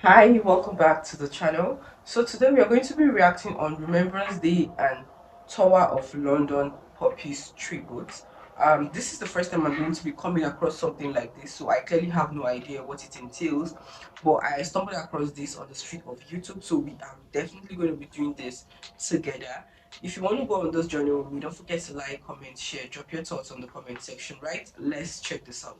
Hi, welcome back to the channel. So today we are going to be reacting on Remembrance Day and Tower of London Poppies tribute. This is the first time I'm going to be coming across something like this, so I clearly have no idea what it entails. But I stumbled across this on the street of YouTube, so we are definitely going to be doing this together. If you want to go on this journey with me, don't forget to like, comment, share, drop your thoughts on the comment section, right? Let's check this out.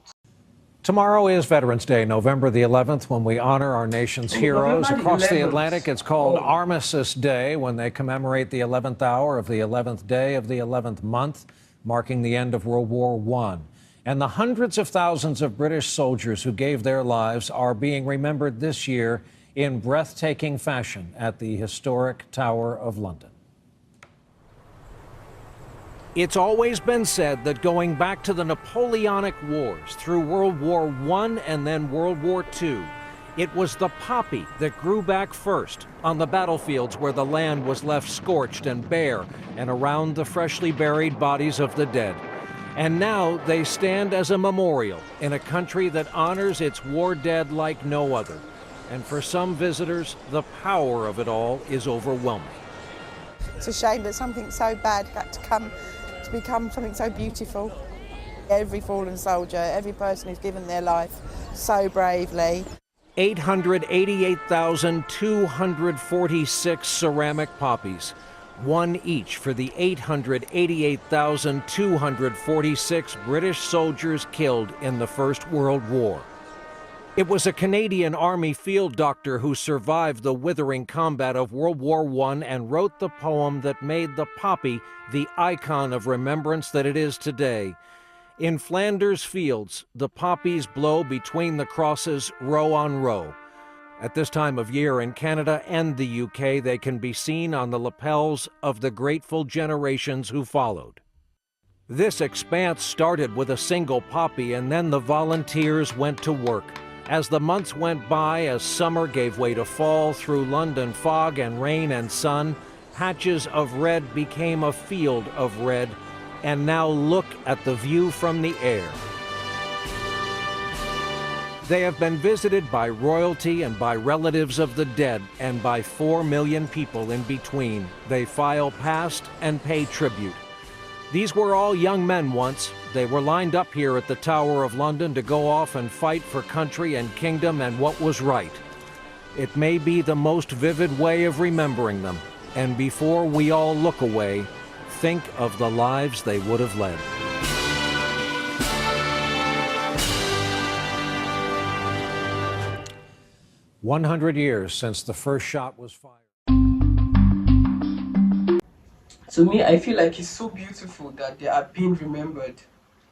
Tomorrow is Veterans Day, November the 11th, when we honor our nation's Oh, heroes. November the Across the 11th. Atlantic, it's called Oh. Armistice Day, when they commemorate the 11th hour of the 11th day of the 11th month, marking the end of World War I. And the hundreds of thousands of British soldiers who gave their lives are being remembered this year in breathtaking fashion at the historic Tower of London. It's always been said that going back to the Napoleonic Wars, through World War I and then World War II, it was the poppy that grew back first on the battlefields where the land was left scorched and bare and around the freshly buried bodies of the dead. And now they stand as a memorial in a country that honors its war dead like no other. And for some visitors, the power of it all is overwhelming. It's a shame that something so bad had to become something so beautiful. Every fallen soldier, every person who's given their life so bravely. 888,246 ceramic poppies, one each for the 888,246 British soldiers killed in the First World War. It was a Canadian Army field doctor who survived the withering combat of World War I and wrote the poem that made the poppy the icon of remembrance that it is today. In Flanders fields, the poppies blow between the crosses row on row. At this time of year in Canada and the UK, they can be seen on the lapels of the grateful generations who followed. This expanse started with a single poppy, and then the volunteers went to work. As the months went by, as summer gave way to fall, through London fog and rain and sun, patches of red became a field of red. And now look at the view from the air. They have been visited by royalty and by relatives of the dead, and by 4 million people in between. They file past and pay tribute. These were all young men once. They were lined up here at the Tower of London to go off and fight for country and kingdom and what was right. It may be the most vivid way of remembering them. And before we all look away, think of the lives they would have led. "100 years since the first shot was fired." To me, I feel like it's so beautiful that they are being remembered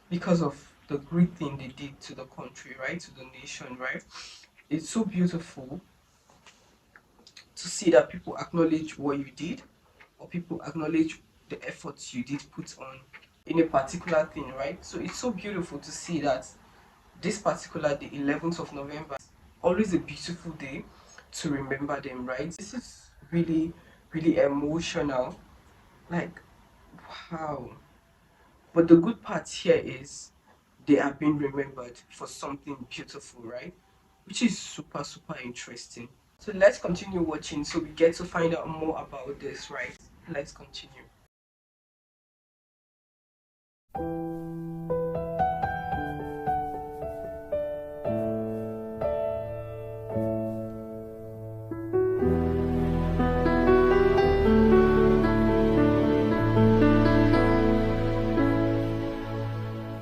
because of the great thing they did to the country, right? To the nation, right? It's so beautiful to see that people acknowledge what you did, or people acknowledge the efforts you did put on in a particular thing, right? So it's so beautiful to see that this particular day, 11th of November, always a beautiful day to remember them, right? This is really, really emotional. Like, wow. But the good part here is they are being remembered for something beautiful, right? Which is super, super interesting. So let's continue watching so we get to find out more about this, right? Let's continue.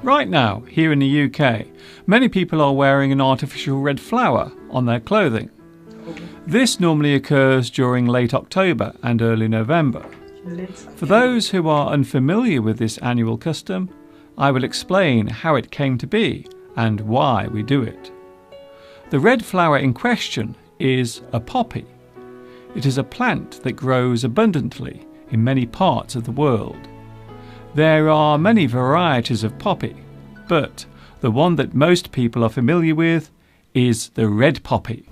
Right now, here in the UK, many people are wearing an artificial red flower on their clothing. This normally occurs during late October and early November. For those who are unfamiliar with this annual custom, I will explain how it came to be and why we do it. The red flower in question is a poppy. It is a plant that grows abundantly in many parts of the world. There are many varieties of poppy, but the one that most people are familiar with is the red poppy.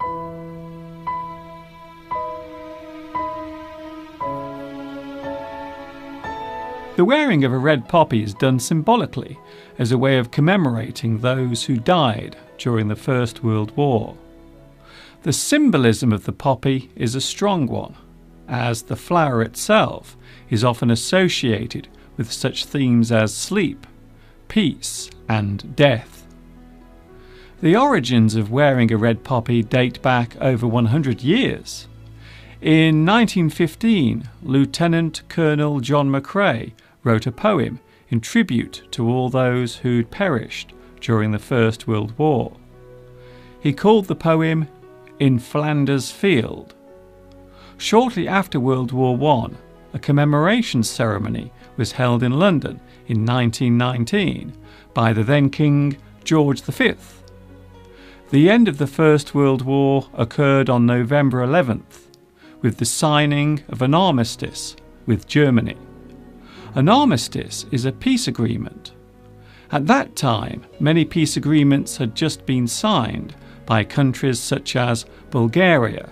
The wearing of a red poppy is done symbolically as a way of commemorating those who died during the First World War. The symbolism of the poppy is a strong one, as the flower itself is often associated with such themes as sleep, peace, and death. The origins of wearing a red poppy date back over 100 years. In 1915, Lieutenant Colonel John McCrae wrote a poem in tribute to all those who'd perished during the First World War. He called the poem "In Flanders Field." Shortly after World War I, a commemoration ceremony was held in London in 1919 by the then King George V. The end of the First World War occurred on November 11th, with the signing of an armistice with Germany. An armistice is a peace agreement. At that time, many peace agreements had just been signed by countries such as Bulgaria,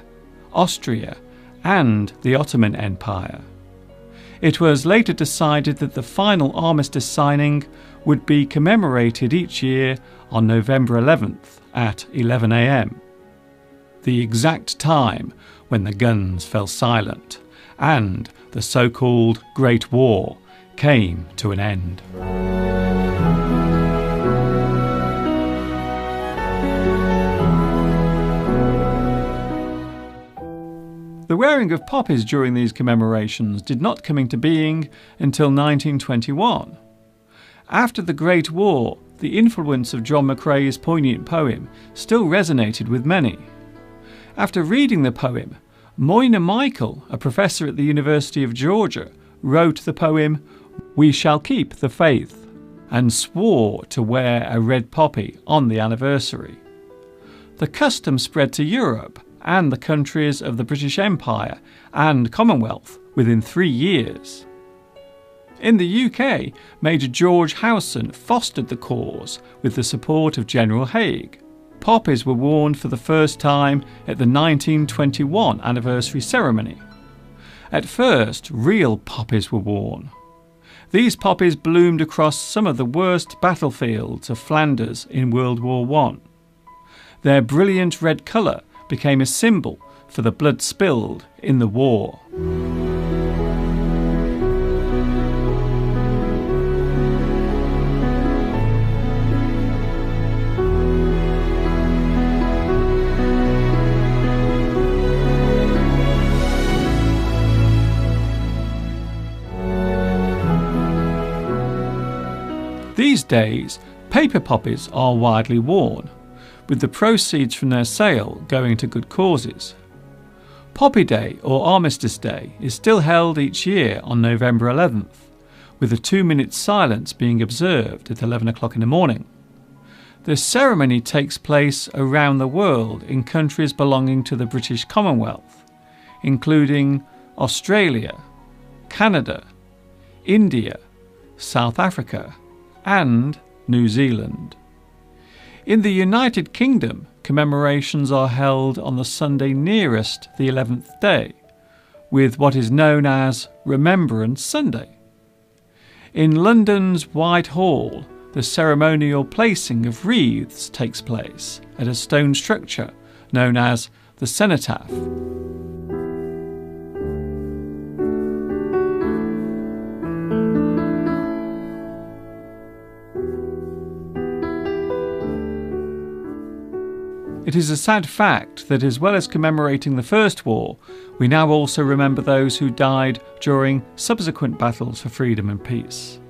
Austria, and the Ottoman Empire. It was later decided that the final armistice signing would be commemorated each year on November 11th at 11 a.m., the exact time when the guns fell silent and the so-called Great War came to an end. The wearing of poppies during these commemorations did not come into being until 1921. After the Great War, the influence of John McCrae's poignant poem still resonated with many. After reading the poem, Moyna Michael, a professor at the University of Georgia, wrote the poem "We Shall Keep the Faith" and swore to wear a red poppy on the anniversary. The custom spread to Europe and the countries of the British Empire and Commonwealth within 3 years. In the UK, Major George Howson fostered the cause with the support of General Haig. Poppies were worn for the first time at the 1921 anniversary ceremony. At first, real poppies were worn. These poppies bloomed across some of the worst battlefields of Flanders in World War I. Their brilliant red colour became a symbol for the blood spilled in the war. These days, paper poppies are widely worn, with the proceeds from their sale going to good causes. Poppy Day or Armistice Day is still held each year on November 11th, with a 2-minute silence being observed at 11 o'clock in the morning. The ceremony takes place around the world in countries belonging to the British Commonwealth, including Australia, Canada, India, South Africa, and New Zealand. In the United Kingdom, commemorations are held on the Sunday nearest the 11th day, with what is known as Remembrance Sunday. In London's Whitehall, the ceremonial placing of wreaths takes place at a stone structure known as the cenotaph. It is a sad fact that as well as commemorating the First War, we now also remember those who died during subsequent battles for freedom and peace.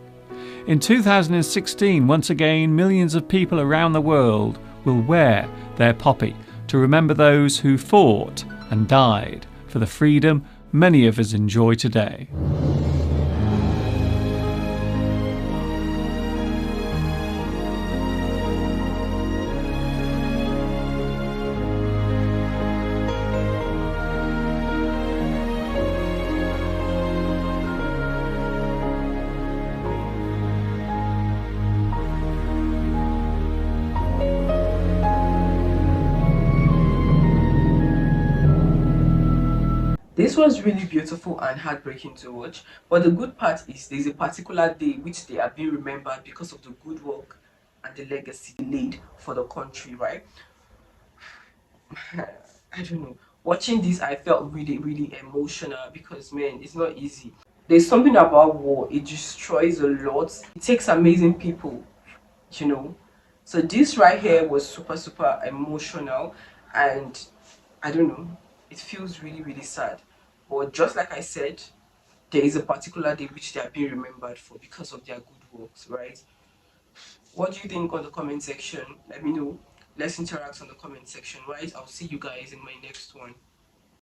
In 2016, once again, millions of people around the world will wear their poppy to remember those who fought and died for the freedom many of us enjoy today. This was really beautiful and heartbreaking to watch, but the good part is there's a particular day which they are being remembered because of the good work and the legacy laid for the country, right? I don't know. Watching this, I felt really, really emotional because, man, it's not easy. There's something about war, it destroys a lot. It takes amazing people, you know. So this right here was super, super emotional, and I don't know, it feels really, really sad. But just like I said, there is a particular day which they are being remembered for because of their good works, right? What do you think on the comment section? Let me know. Let's interact on the comment section, right? I'll see you guys in my next one.